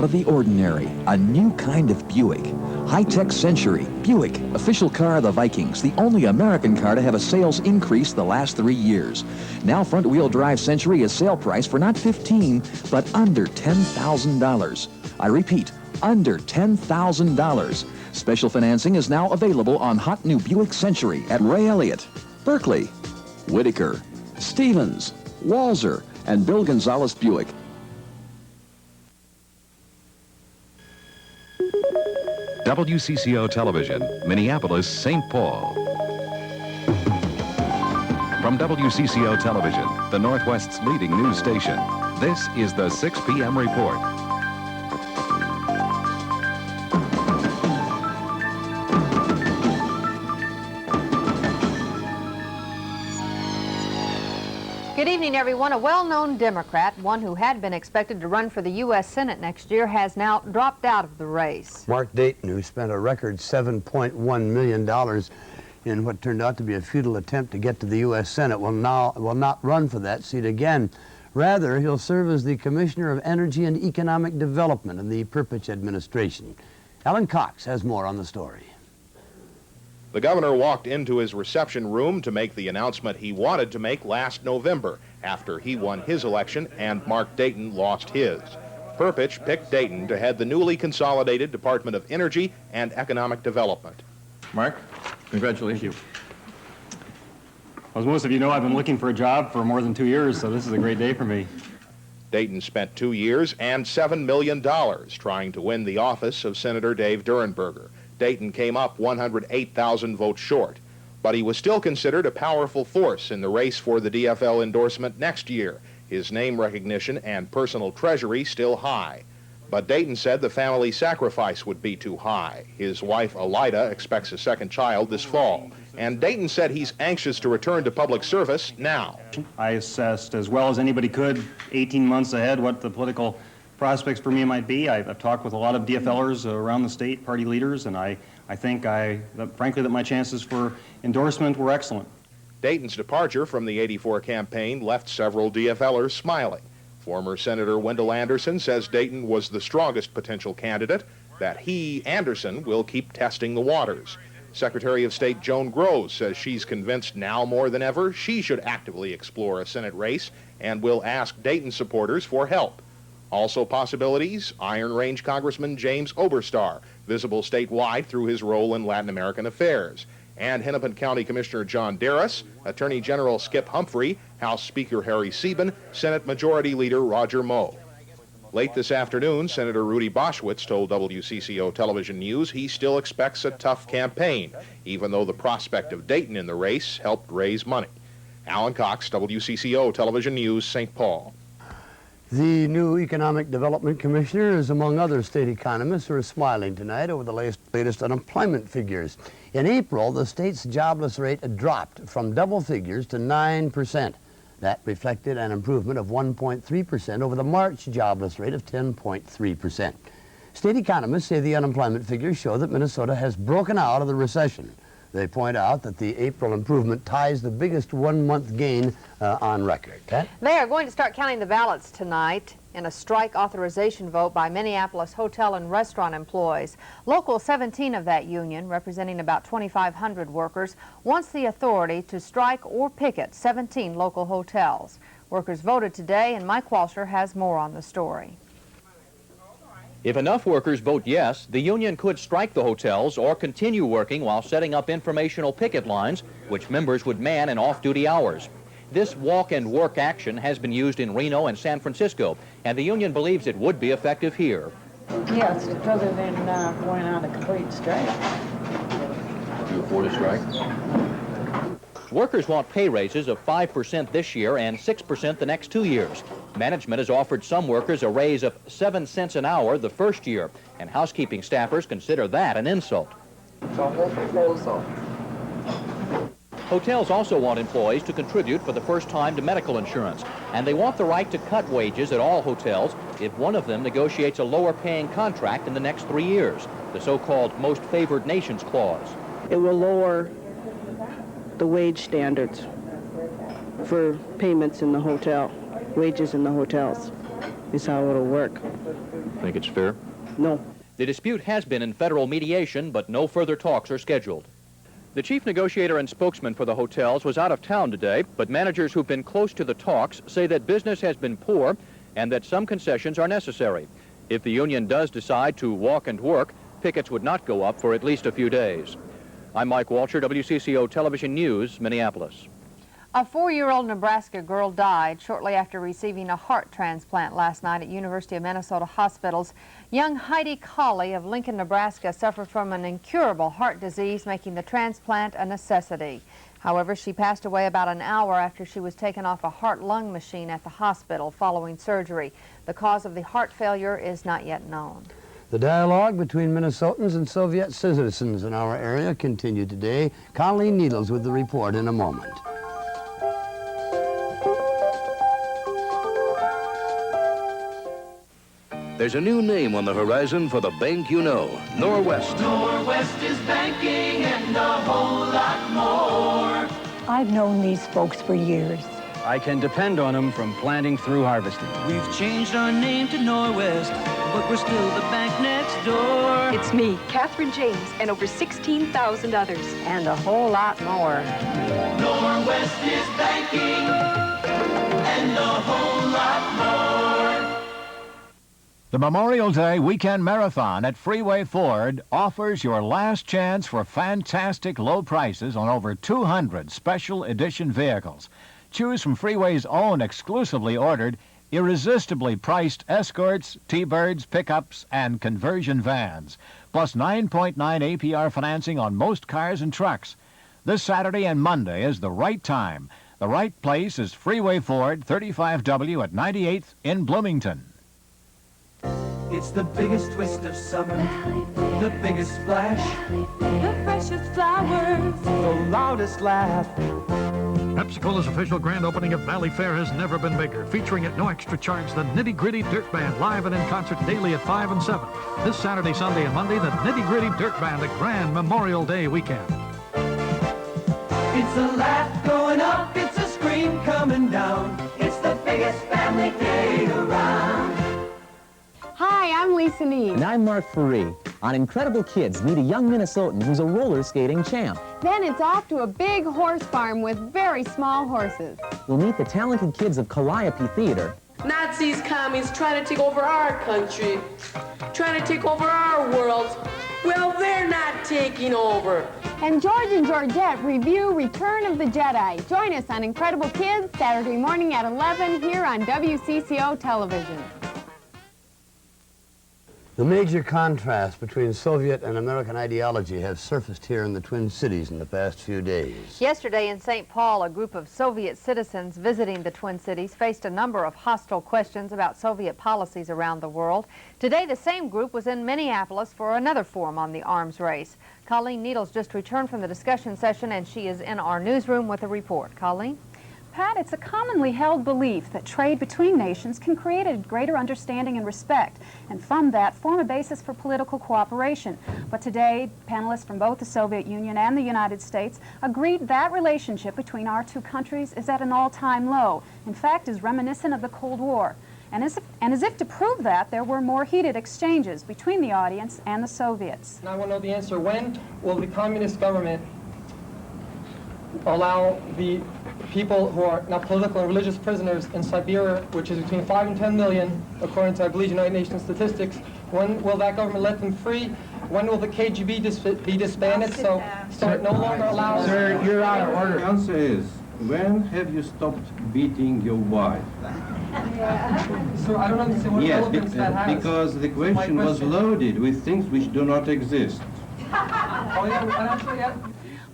of the ordinary. A new kind of Buick. High-tech Century. Buick, official car of the Vikings. The only American car to have a sales increase the last 3 years. Now front-wheel drive Century is sale price for not $15,000, but under $10,000. I repeat, under $10,000. Special financing is now available on hot new Buick Century at Ray Elliott, Berkeley, Whitaker, Stevens, Walzer, and Bill Gonzalez Buick. WCCO Television, Minneapolis, St. Paul. From WCCO Television, the Northwest's leading news station, this is the 6 p.m. report. Good evening, everyone. A well-known Democrat, one who had been expected to run for the U.S. Senate next year, has now dropped out of the race. Mark Dayton, who spent a record $7.1 million in what turned out to be a futile attempt to get to the U.S. Senate, will not run for that seat again. Rather, he'll serve as the Commissioner of Energy and Economic Development in the Perpich administration. Alan Cox has more on the story. The governor walked into his reception room to make the announcement he wanted to make last November after he won his election and Mark Dayton lost his. Perpich picked Dayton to head the newly consolidated Department of Energy and Economic Development. Mark, congratulations. As most of you know, I've been looking for a job for more than 2 years, so this is a great day for me. Dayton spent 2 years and $7 million trying to win the office of Senator Dave Durenberger. Dayton came up 108,000 votes short, but he was still considered a powerful force in the race for the DFL endorsement next year. His name recognition and personal treasury still high. But Dayton said the family sacrifice would be too high. His wife, Elida, expects a second child this fall. And Dayton said he's anxious to return to public service now. I assessed, as well as anybody could, 18 months ahead, what the political prospects for me might be. I've talked with a lot of DFLers around the state, party leaders, and I think, frankly, that my chances for endorsement were excellent. Dayton's departure from the '84 campaign left several DFLers smiling. Former Senator Wendell Anderson says Dayton was the strongest potential candidate, that he, Anderson, will keep testing the waters. Secretary of State Joan Groves says she's convinced now more than ever she should actively explore a Senate race and will ask Dayton supporters for help. Also possibilities, Iron Range Congressman James Oberstar, visible statewide through his role in Latin American affairs, and Hennepin County Commissioner John Darris, Attorney General Skip Humphrey, House Speaker Harry Sieben, Senate Majority Leader Roger Moe. Late this afternoon, Senator Rudy Boschwitz told WCCO Television News he still expects a tough campaign, even though the prospect of Dayton in the race helped raise money. Alan Cox, WCCO Television News, St. Paul. The new Economic Development Commissioner is among other state economists who are smiling tonight over the latest unemployment figures. In April, the state's jobless rate dropped from double figures to 9%. That reflected an improvement of 1.3% over the March jobless rate of 10.3%. State economists say the unemployment figures show that Minnesota has broken out of the recession. They point out that the April improvement ties the biggest one-month gain on record. Pat? They are going to start counting the ballots tonight in a strike authorization vote by Minneapolis hotel and restaurant employees. Local 17 of that union, representing about 2,500 workers, wants the authority to strike or picket 17 local hotels. Workers voted today, and Mike Walsher has more on the story. If enough workers vote yes, the union could strike the hotels or continue working while setting up informational picket lines, which members would man in off-duty hours. This walk and work action has been used in Reno and San Francisco, and the union believes it would be effective here. Yes, rather than going on a complete strike. You afford a strike? Workers want pay raises of 5% this year and 6% the next 2 years. Management has offered some workers a raise of 7 cents an hour the first year, and housekeeping staffers consider that an insult. It's a whole proposal. Hotels also want employees to contribute for the first time to medical insurance, and they want the right to cut wages at all hotels if one of them negotiates a lower paying contract in the next 3 years, the so-called most favored nations clause. It will lower the wage standards for payments in the hotel, wages in the hotels. is how it'll work. Think it's fair? No. The dispute has been in federal mediation, but no further talks are scheduled. The chief negotiator and spokesman for the hotels was out of town today, but managers who've been close to the talks say that business has been poor and that some concessions are necessary. If the union does decide to walk and work, pickets would not go up for at least a few days. I'm Mike Walcher, WCCO Television News, Minneapolis. A 4-year-old Nebraska girl died shortly after receiving a heart transplant last night at University of Minnesota Hospital's. Young Heidi Colley of Lincoln, Nebraska suffered from an incurable heart disease, making the transplant a necessity. However, she passed away about an hour after she was taken off a heart-lung machine at the hospital following surgery. The cause of the heart failure is not yet known. The dialogue between Minnesotans and Soviet citizens in our area continued today. Colleen Needles with the report in a moment. There's a new name on the horizon for the bank you know, Norwest. Norwest is banking and a whole lot more. I've known these folks for years. I can depend on them from planting through harvesting. We've changed our name to Norwest, but we're still the bank next door. It's me, Catherine James, and over 16,000 others. And a whole lot more. Norwest is banking and a whole lot more. The Memorial Day Weekend Marathon at Freeway Ford offers your last chance for fantastic low prices on over 200 special edition vehicles. Choose from Freeway's own exclusively ordered, irresistibly priced Escorts, T-Birds, pickups, and conversion vans, plus 9.9 APR financing on most cars and trucks. This Saturday and Monday is the right time. The right place is Freeway Ford, 35W at 98th in Bloomington. It's the biggest twist of summer, the biggest splash, the freshest flowers, the loudest laugh. Pepsi-Cola's official grand opening of Valley Fair has never been bigger, featuring at no extra charge the Nitty Gritty Dirt Band live and in concert daily at 5 and 7. This Saturday, Sunday, and Monday, the Nitty Gritty Dirt Band, a grand Memorial Day weekend. It's a laugh going up, it's a scream coming down. It's the biggest family day around. Hi, I'm Lisa Neves. And I'm Mark Faree. On Incredible Kids, meet a young Minnesotan who's a roller skating champ. Then it's off to a big horse farm with very small horses. We'll meet the talented kids of Calliope Theater. Nazis, commies, trying to take over our country, trying to take over our world. Well, they're not taking over. And George and Georgette review Return of the Jedi. Join us on Incredible Kids Saturday morning at 11 here on WCCO Television. The major contrast between Soviet and American ideology have surfaced here in the Twin Cities in the past few days. Yesterday in St. Paul, a group of Soviet citizens visiting the Twin Cities faced a number of hostile questions about Soviet policies around the world. Today, the same group was in Minneapolis for another forum on the arms race. Colleen Needles just returned from the discussion session, and she is in our newsroom with a report. Colleen? Pat, it's a commonly held belief that trade between nations can create a greater understanding and respect, and from that form a basis for political cooperation. But today, panelists from both the Soviet Union and the United States agreed that relationship between our two countries is at an all-time low. In fact, is reminiscent of the Cold War. And as if to prove that, there were more heated exchanges between the audience and the Soviets. And I want to know the answer. When will the communist government allow the people who are now political and religious prisoners in Siberia, which is between 5 and 10 million, according to, I believe, United Nations statistics, when will that government let them free? When will the KGB be disbanded so it no longer allows... Sir, you're out of order. The answer is, when have you stopped beating your wife? So I don't understand what relevance that has. Because the question was loaded with things which do not exist.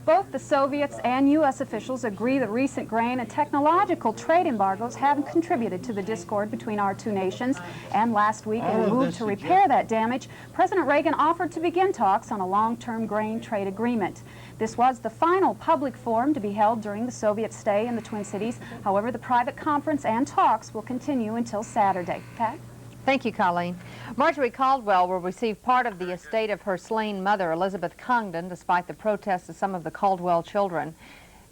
Both the Soviets and U.S. officials agree that recent grain and technological trade embargoes have contributed to the discord between our two nations. And last week, in a move to repair that damage, President Reagan offered to begin talks on a long-term grain trade agreement. This was the final public forum to be held during the Soviet stay in the Twin Cities. However, the private conference and talks will continue until Saturday. Pat? Thank you, Colleen. Marjorie Caldwell will receive part of the estate of her slain mother, Elizabeth Congdon, despite the protests of some of the Caldwell children.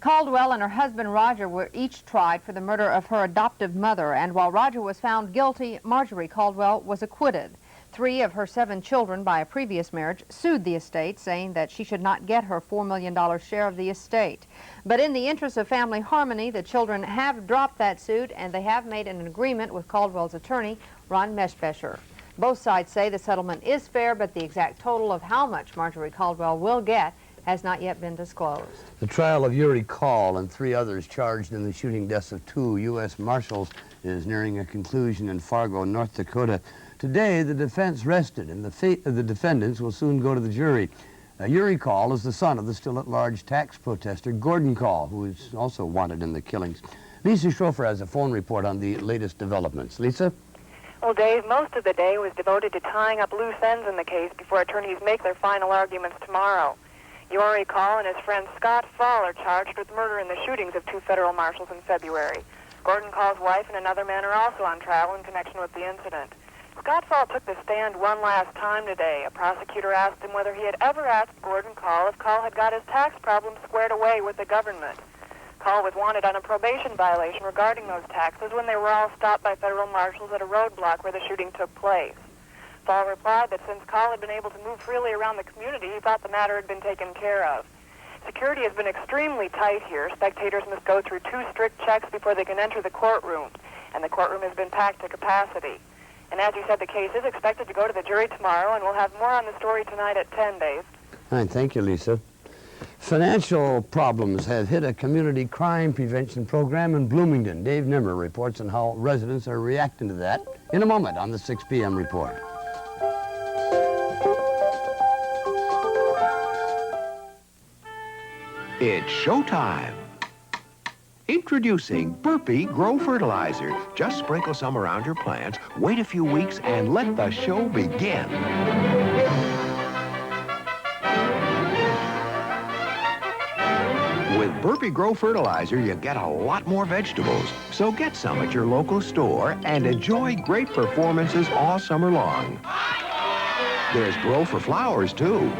Caldwell and her husband Roger were each tried for the murder of her adoptive mother, and while Roger was found guilty, Marjorie Caldwell was acquitted. 3 of her 7 children by a previous marriage sued the estate, saying that she should not get her $4 million share of the estate. But in the interest of family harmony, the children have dropped that suit, and they have made an agreement with Caldwell's attorney, Ron Meshbesher. Both sides say the settlement is fair, but the exact total of how much Marjorie Caldwell will get has not yet been disclosed. The trial of Yuri Call and 3 others charged in the shooting deaths of 2 U.S. Marshals is nearing a conclusion in Fargo, North Dakota. Today, the defense rested, and the fate of the defendants will soon go to the jury. Yuri Call is the son of the still-at-large tax protester Gordon Call, who is also wanted in the killings. Lisa Schrofer has a phone report on the latest developments. Lisa? Well, Dave, most of the day was devoted to tying up loose ends in the case before attorneys make their final arguments tomorrow. Yuri Call and his friend Scott Fall are charged with murder in the shootings of 2 federal marshals in February. Gordon Call's wife and another man are also on trial in connection with the incident. Scott Fall took the stand one last time today. A prosecutor asked him whether he had ever asked Gordon Call if Call had got his tax problems squared away with the government. Call was wanted on a probation violation regarding those taxes when they were all stopped by federal marshals at a roadblock where the shooting took place. Fall replied that since Call had been able to move freely around the community, he thought the matter had been taken care of. Security has been extremely tight here. Spectators must go through 2 strict checks before they can enter the courtroom, and the courtroom has been packed to capacity. And as you said, the case is expected to go to the jury tomorrow, and we'll have more on the story tonight at 10, Dave. All right, thank you, Lisa. Financial problems have hit a community crime prevention program in Bloomington. Dave Nimmer reports on how residents are reacting to that in a moment on the 6 p.m. report. It's showtime. Introducing Burpee Grow Fertilizer. Just sprinkle some around your plants, wait a few weeks, and let the show begin. With Burpee Grow Fertilizer, you get a lot more vegetables. So get some at your local store and enjoy great performances all summer long. There's Grow for Flowers, too.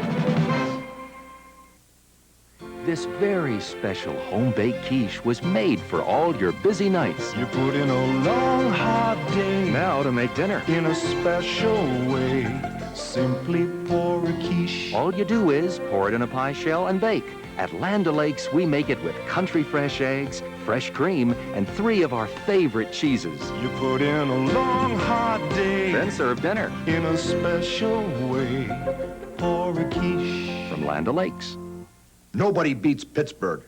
This very special home-baked quiche was made for all your busy nights. You put in a long, hard day. Now to make dinner. In a special way. Simply pour a quiche. All you do is pour it in a pie shell and bake. At Land O'Lakes, we make it with country fresh eggs, fresh cream, and 3 of our favorite cheeses. You put in a long, hard day. Then serve dinner. In a special way. Pour a quiche. From Land O'Lakes. Nobody beats Pittsburgh.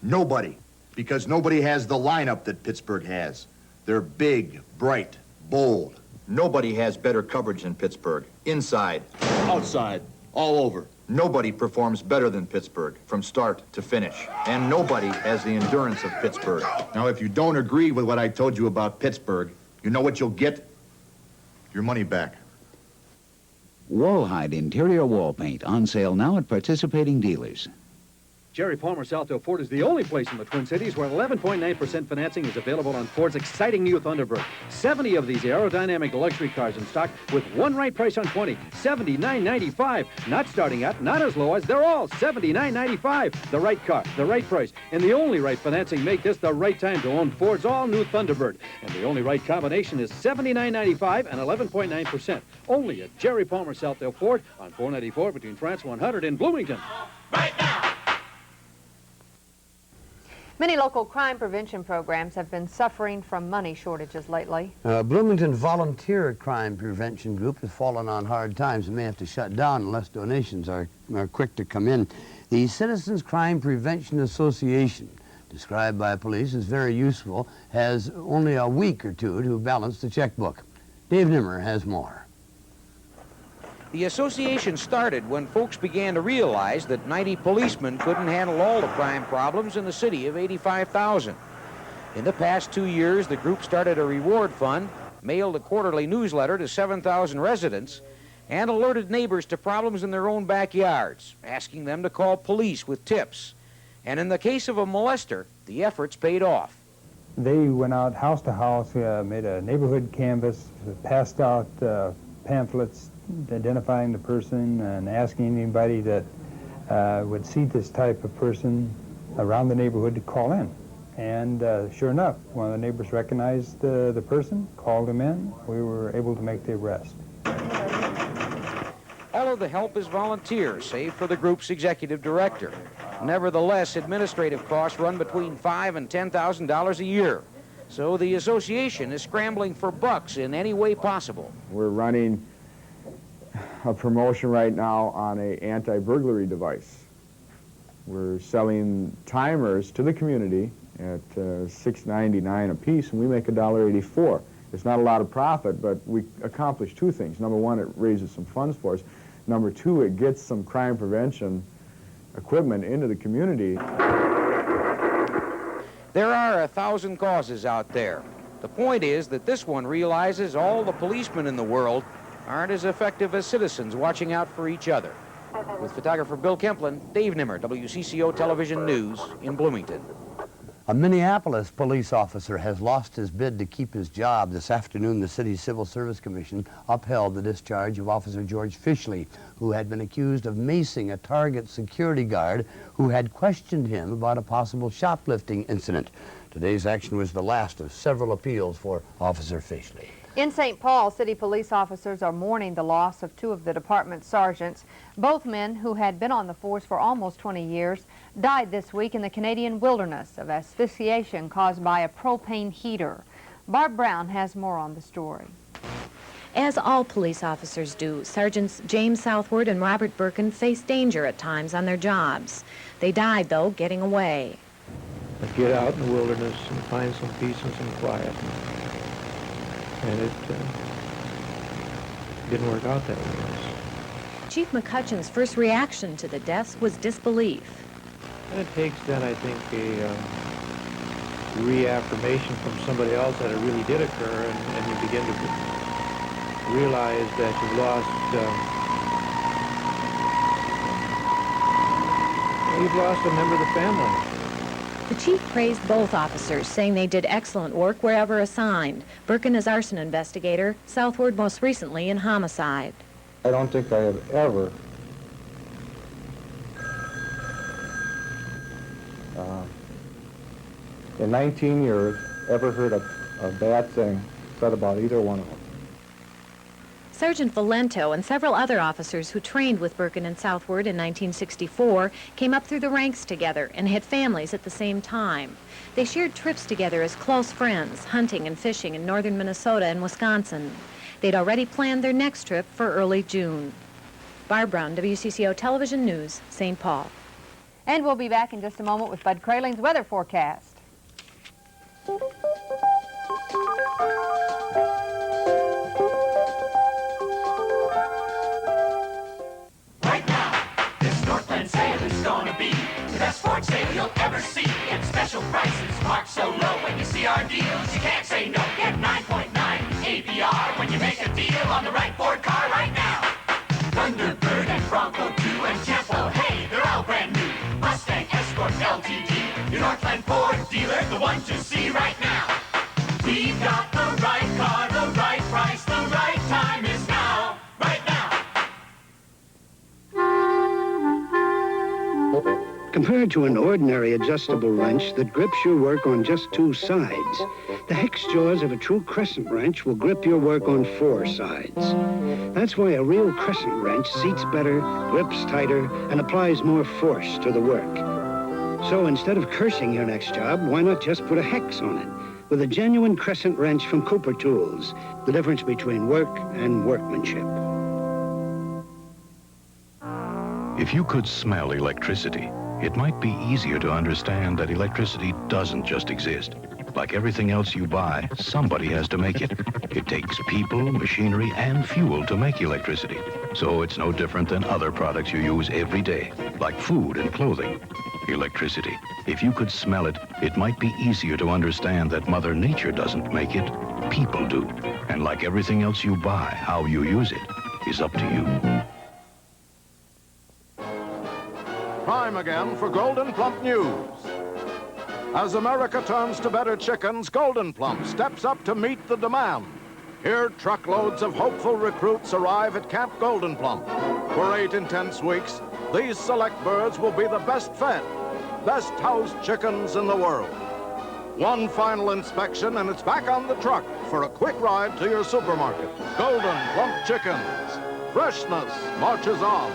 Nobody. Because nobody has the lineup that Pittsburgh has. They're big, bright, bold. Nobody has better coverage than Pittsburgh. Inside. Outside. All over. Nobody performs better than Pittsburgh, from start to finish. And nobody has the endurance of Pittsburgh. Now, if you don't agree with what I told you about Pittsburgh, you know what you'll get? Your money back. Wallhide interior wall paint on sale now at participating dealers. Jerry Palmer Salto Ford is the only place in the Twin Cities where 11.9% financing is available on Ford's exciting new Thunderbird. 70 of these aerodynamic luxury cars in stock with one right price on 20, $79.95. Not starting at, not as low as, they're all $79.95. The right car, the right price, and the only right financing make this the right time to own Ford's all-new Thunderbird. And the only right combination is $79.95 and 11.9%. Only at Jerry Palmer Salto Ford on 494 between France 100 in Bloomington. Right now! Many local crime prevention programs have been suffering from money shortages lately. Bloomington Volunteer Crime Prevention Group has fallen on hard times and may have to shut down unless donations are quick to come in. The Citizens Crime Prevention Association, described by police as very useful, has only a week or 2 to balance the checkbook. Dave Nimmer has more. The association started when folks began to realize that 90 policemen couldn't handle all the crime problems in the city of 85,000. In the past 2 years, the group started a reward fund, mailed a quarterly newsletter to 7,000 residents, and alerted neighbors to problems in their own backyards, asking them to call police with tips. And in the case of a molester, the efforts paid off. They went out house to house, made a neighborhood canvass, passed out pamphlets identifying the person and asking anybody that would see this type of person around the neighborhood to call in. And sure enough, one of the neighbors recognized the person, called him in. We were able to make the arrest. All of the help is volunteer, save for the group's executive director. Nevertheless, administrative costs run between $5,000 and $10,000 a year. So the association is scrambling for bucks in any way possible. We're running a promotion right now on an anti-burglary device. We're selling timers to the community at $6.99 a piece, and we make $1.84. It's not a lot of profit, but we accomplish two things. Number one, it raises some funds for us. Number two, it gets some crime prevention equipment into the community. There are 1,000 causes out there. The point is that this one realizes all the policemen in the world aren't as effective as citizens watching out for each other. With photographer Bill Kemplin, Dave Nimmer, WCCO Television News in Bloomington. A Minneapolis police officer has lost his bid to keep his job. This afternoon, the city's Civil Service Commission upheld the discharge of Officer George Fishley, who had been accused of macing a Target security guard who had questioned him about a possible shoplifting incident. Today's action was the last of several appeals for Officer Fishley. In St. Paul, city police officers are mourning the loss of two of the department's sergeants. Both men, who had been on the force for almost 20 years, died this week in the Canadian wilderness of asphyxiation caused by a propane heater. Barb Brown has more on the story. As all police officers do, Sergeants James Southward and Robert Birkin face danger at times on their jobs. They died, though, getting away. But get out in the wilderness and find some peace and some quiet. And it didn't work out that way. Chief McCutcheon's first reaction to the deaths was disbelief. And it takes then, I think, a reaffirmation from somebody else that it really did occur, and you begin to realize that you've lost a member of the family. The chief praised both officers, saying they did excellent work wherever assigned. Birkin as arson investigator, Southward most recently in homicide. I don't think I have ever in 19 years ever heard a bad thing said about either one of them. Sergeant Valento and several other officers who trained with Birkin and Southward in 1964 came up through the ranks together and had families at the same time. They shared trips together as close friends, hunting and fishing in northern Minnesota and Wisconsin. They'd already planned their next trip for early June. Barb Brown, WCCO Television News, St. Paul. And we'll be back in just a moment with Bud Kraling's weather forecast. Ford sale you'll ever see. Get special prices marked so low. When you see our deals, you can't say no. Get 9.9 APR when you make a deal on the right Ford car right now. Thunderbird and Bronco 2 and Tempo, hey, they're all brand new. Mustang, Escort, LTD, your Northland Ford dealer, the one to see right now. We've got the right car, the right price, the right time is now. Right now. Compared to an ordinary adjustable wrench that grips your work on just two sides, the hex jaws of a true crescent wrench will grip your work on four sides. That's why a real crescent wrench seats better, grips tighter, and applies more force to the work. So instead of cursing your next job, why not just put a hex on it? With a genuine crescent wrench from Cooper Tools, the difference between work and workmanship. If you could smell electricity, it might be easier to understand that electricity doesn't just exist. Like everything else you buy, somebody has to make it. It takes people, machinery, and fuel to make electricity. So it's no different than other products you use every day, like food and clothing. Electricity. If you could smell it, it might be easier to understand that Mother Nature doesn't make it, people do. And like everything else you buy, how you use it is up to you. Time again for Golden Plump News. As America turns to better chickens, Golden Plump steps up to meet the demand. Here, truckloads of hopeful recruits arrive at Camp Golden Plump. For 8 intense weeks, these select birds will be the best fed. best housed chickens in the world. One final inspection and it's back on the truck for a quick ride to your supermarket. Golden Plump Chickens. Freshness marches on.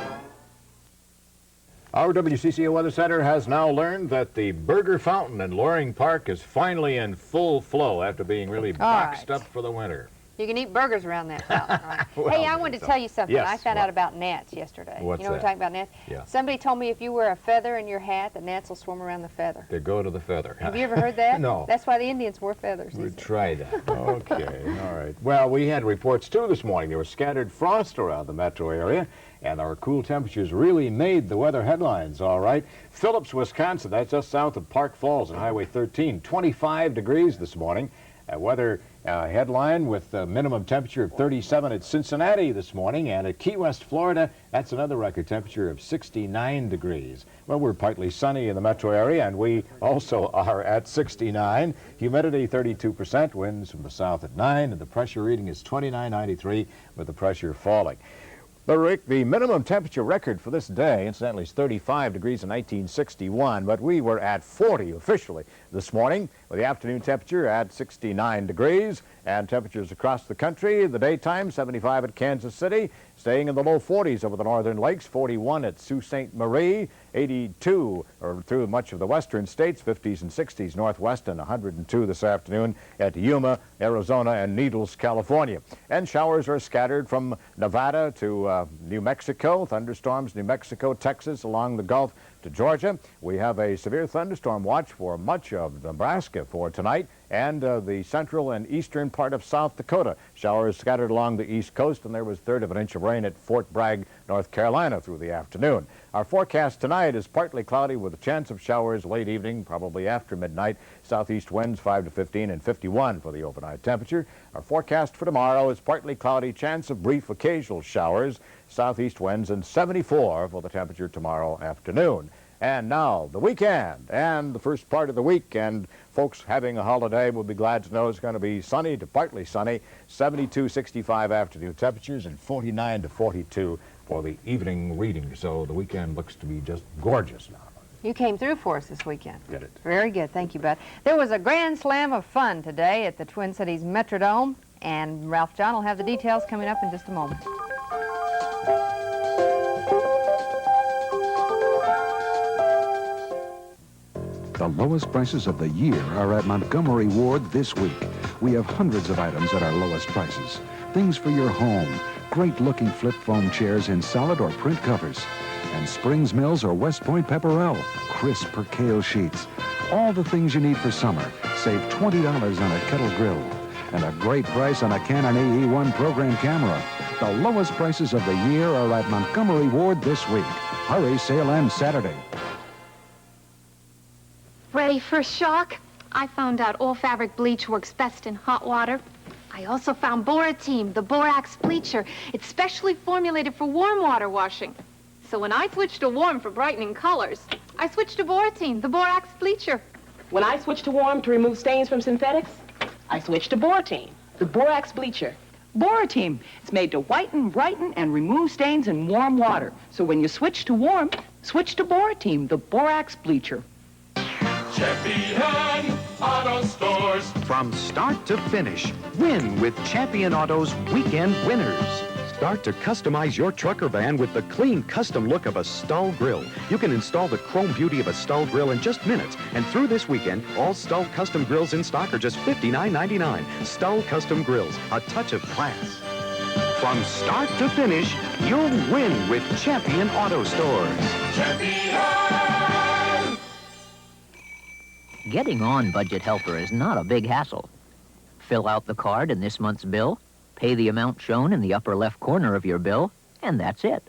Our WCCO Weather Center has now learned that the Burger Fountain in Loring Park is finally in full flow after being really boxed up for the winter. You can eat burgers around that fountain, right? Well, hey, I wanted to tell you something. Yes, I found out about gnats yesterday. What's you know that? we're talking about gnats? Yeah. Somebody told me if you wear a feather in your hat, the gnats will swarm around the feather. They go to the feather. Have you ever heard that? No. That's why the Indians wore feathers. We tried that. Okay, all right. Well, we had reports, too, this morning. There was scattered frost around the metro area, and our cool temperatures really made the weather headlines, all right. Phillips, Wisconsin, that's just south of Park Falls and Highway 13, 25 degrees this morning. Weather headline with a minimum temperature of 37 at Cincinnati this morning, and at Key West, Florida, that's another record temperature of 69 degrees. Well, we're partly sunny in the metro area, and we also are at 69. Humidity 32%, winds from the south at 9, and the pressure reading is 29.93 with the pressure falling. But Rick, the minimum temperature record for this day, incidentally, is 35 degrees in 1961, but we were at 40 officially this morning, with the afternoon temperature at 69 degrees, and temperatures across the country, the daytime, 75 at Kansas City, staying in the low 40s over the northern lakes, 41 at Sault Ste. Marie, 82 through much of the western states, 50s and 60s northwest, and 102 this afternoon at Yuma, Arizona, and Needles, California. And showers are scattered from Nevada to New Mexico, thunderstorms, New Mexico, Texas, along the Gulf to Georgia. We have a severe thunderstorm watch for much of Nebraska for tonight, and the central and eastern part of South Dakota. Showers scattered along the east coast, and there was a third of an inch of rain at Fort Bragg, North Carolina through the afternoon. Our forecast tonight is partly cloudy with a chance of showers late evening, probably after midnight. Southeast winds 5 to 15 and 51 for the overnight temperature. Our forecast for tomorrow is partly cloudy, chance of brief occasional showers, southeast winds, and 74 for the temperature tomorrow afternoon. And now, the weekend and the first part of the week, and folks having a holiday will be glad to know it's going to be sunny to partly sunny, 72, 65 afternoon temperatures, and 49 to 42 for the evening reading. So the weekend looks to be just gorgeous now. You came through for us this weekend. Did it. Very good. Thank you, Bud. There was a grand slam of fun today at the Twin Cities Metrodome, and Ralph John will have the details coming up in just a moment. The lowest prices of the year are at Montgomery Ward this week. We have hundreds of items at our lowest prices. Things for your home, great-looking flip foam chairs in solid or print covers, and Springs Mills or West Point Pepperell, crisp percale sheets. All the things you need for summer. Save $20 on a kettle grill, and a great price on a Canon AE1 program camera. The lowest prices of the year are at Montgomery Ward this week. Hurry, sale ends Saturday. Ready for a shock? I found out all fabric bleach works best in hot water. I also found Borateam, the borax bleacher. It's specially formulated for warm water washing. So when I switched to warm for brightening colors, I switched to Borateam, the borax bleacher. When I switched to warm to remove stains from synthetics, I switched to Borateam, the borax bleacher. Borateam. It's made to whiten, brighten, and remove stains in warm water. So when you switch to warm, switch to Borateam, the borax bleacher. Champion Auto Stores. From start to finish, win with Champion Auto's Weekend Winners. Start to customize your truck or van with the clean custom look of a Stull grill. You can install the chrome beauty of a Stull grill in just minutes. And through this weekend, all Stull custom grills in stock are just $59.99. Stull custom grills, a touch of class. From start to finish, you'll win with Champion Auto Stores. Champion! Getting on Budget Helper is not a big hassle. Fill out the card in this month's bill, pay the amount shown in the upper left corner of your bill, and that's it.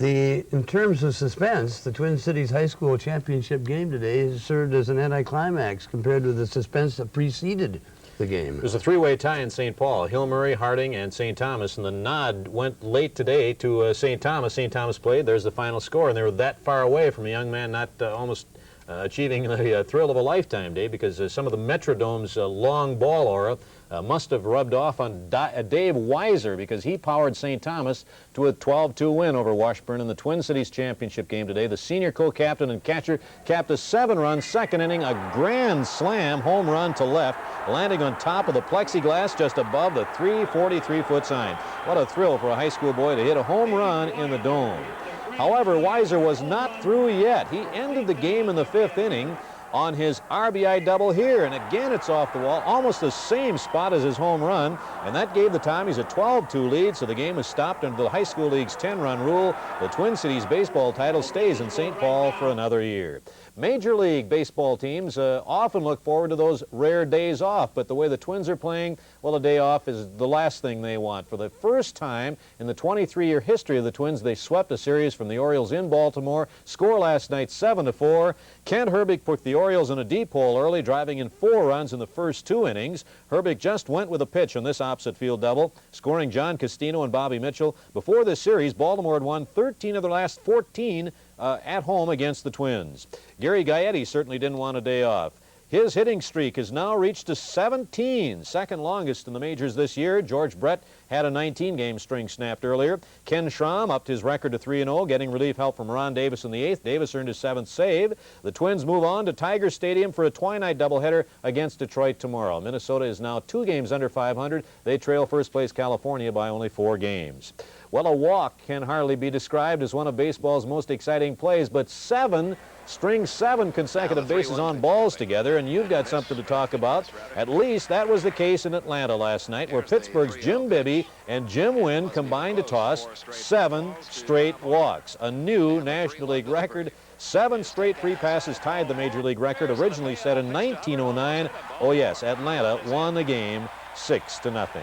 In terms of suspense, the Twin Cities High School championship game today has served as an anticlimax compared with the suspense that preceded the game. There's a three-way tie in St. Paul, Hill-Murray, Harding, and St. Thomas, and the nod went late today to St. Thomas. St. Thomas played. There's the final score, and they were that far away from a young man not almost achieving the thrill of a lifetime, Dave, because some of the Metrodome's long ball aura must have rubbed off on Dave Weiser, because he powered St. Thomas to a 12-2 win over Washburn in the Twin Cities championship game today. The senior co-captain and catcher capped a 7-run second inning, a grand slam home run to left, landing on top of the plexiglass just above the 343-foot sign. What a thrill for a high school boy to hit a home run in the dome. However, Weiser was not through yet. He ended the game in the 5th inning on his RBI double here, and again it's off the wall, almost the same spot as his home run, and that gave the Tommies a 12-2 lead, so the game was stopped under the high school league's 10-run rule. The Twin Cities baseball title stays in St. Paul for another year. Major League baseball teams often look forward to those rare days off, but the way the Twins are playing, well, a day off is the last thing they want. For the first time in the 23-year history of the Twins, they swept a series from the Orioles in Baltimore. Score last night 7-4. Kent Herbig put the Orioles in a deep hole early, driving in 4 runs in the first 2 innings. Herbig just went with a pitch on this opposite field double, scoring John Castino and Bobby Mitchell. Before this series, Baltimore had won 13 of their last 14 at home against the Twins. Gary Gaetti certainly didn't want a day off. His hitting streak has now reached to 17, second longest in the majors this year. George Brett had a 19-game string snapped earlier. Ken Schramm upped his record to 3-0, getting relief help from Ron Davis in the 8th. Davis earned his 7th save. The Twins move on to Tiger Stadium for a twilight doubleheader against Detroit tomorrow. Minnesota is now 2 games under 500. They trail first-place California by only 4 games. Well, a walk can hardly be described as one of baseball's most exciting plays, but string 7 consecutive bases on balls together, and you've got something to talk about. At least that was the case in Atlanta last night, where Pittsburgh's Jim Bibby and Jim Wynn combined to toss 7 straight walks, a new National League record. 7 straight free passes tied the Major League record, originally set in 1909. Oh yes, Atlanta won the game 6-0.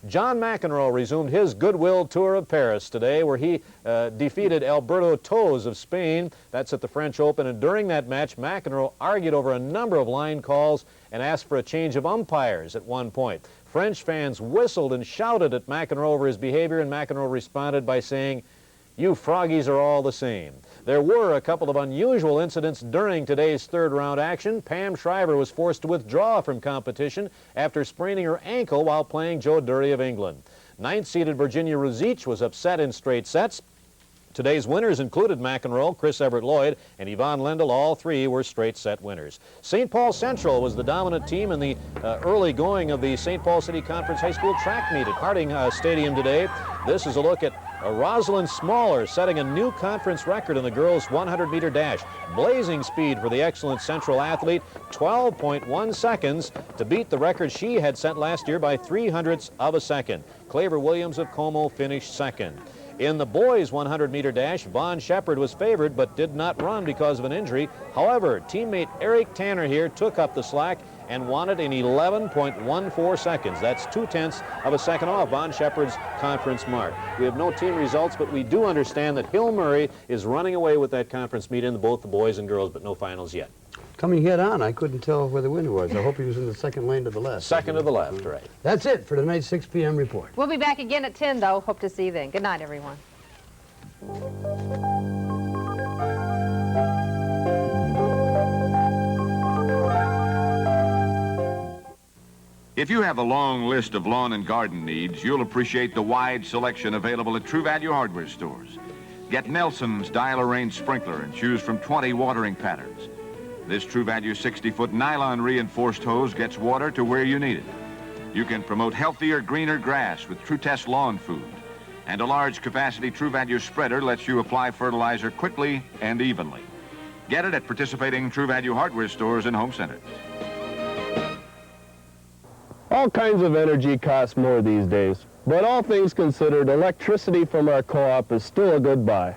John McEnroe resumed his goodwill tour of Paris today, where he defeated Alberto Toz of Spain. That's at the French Open, and during that match, McEnroe argued over a number of line calls and asked for a change of umpires at one point. French fans whistled and shouted at McEnroe over his behavior, and McEnroe responded by saying, "You froggies are all the same." There were a couple of unusual incidents during today's 3rd round action. Pam Shriver was forced to withdraw from competition after spraining her ankle while playing Joe Durrey of England. 9th-seeded Virginia Ruzic was upset in straight sets. Today's winners included McEnroe, Chris Everett Lloyd, and Yvonne Lendl. All 3 were straight set winners. St. Paul Central was the dominant team in the early going of the St. Paul City Conference High School track meet at Harding Stadium today. This is a look at Rosalind Smaller setting a new conference record in the girls' 100-meter dash. Blazing speed for the excellent Central athlete, 12.1 seconds to beat the record she had set last year by 0.03 of a second. Claver Williams of Como finished second. In the boys' 100-meter dash, Vaughn Shepard was favored but did not run because of an injury. However, teammate Eric Tanner here took up the slack and won it in 11.14 seconds. That's 0.2 of a second off Vaughn Shepard's conference mark. We have no team results, but we do understand that Hill Murray is running away with that conference meet in both the boys and girls, but no finals yet. Coming head on, I couldn't tell where the winner was. I hope he was in the second lane to the left. Second to the left, right. That's it for tonight's 6 p.m. report. We'll be back again at 10, though. Hope to see you then. Good night, everyone. If you have a long list of lawn and garden needs, you'll appreciate the wide selection available at True Value hardware stores. Get Nelson's dial-arranged sprinkler and choose from 20 watering patterns. This True Value 60-foot nylon reinforced hose gets water to where you need it. You can promote healthier, greener grass with True Test lawn food. And a large capacity True Value spreader lets you apply fertilizer quickly and evenly. Get it at participating True Value hardware stores and home centers. All kinds of energy costs more these days, but all things considered, electricity from our co-op is still a good buy.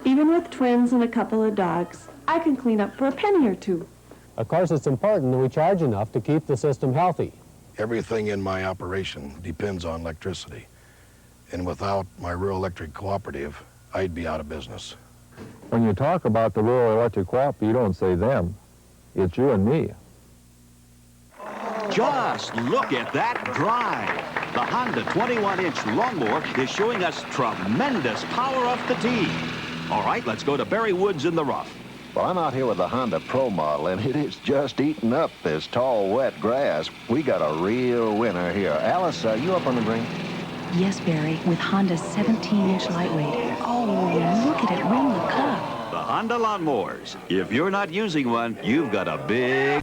Even with twins and a couple of dogs, I can clean up for a penny or two. Of course, it's important that we charge enough to keep the system healthy. Everything in my operation depends on electricity, and without my rural electric cooperative, I'd be out of business. When you talk about the rural electric co-op, you don't say them. It's you and me. Just look at that drive. The Honda 21-inch lawnmower is showing us tremendous power off the tee. All right, let's go to Barry Woods in the rough. Well, I'm out here with the Honda Pro model, and it is just eating up this tall, wet grass. We got a real winner here. Alice, you up on the green? Yes, Barry, with Honda's 17-inch lightweight. Oh, look at it ring the cup. The Honda Lawnmowers. If you're not using one, you've got a big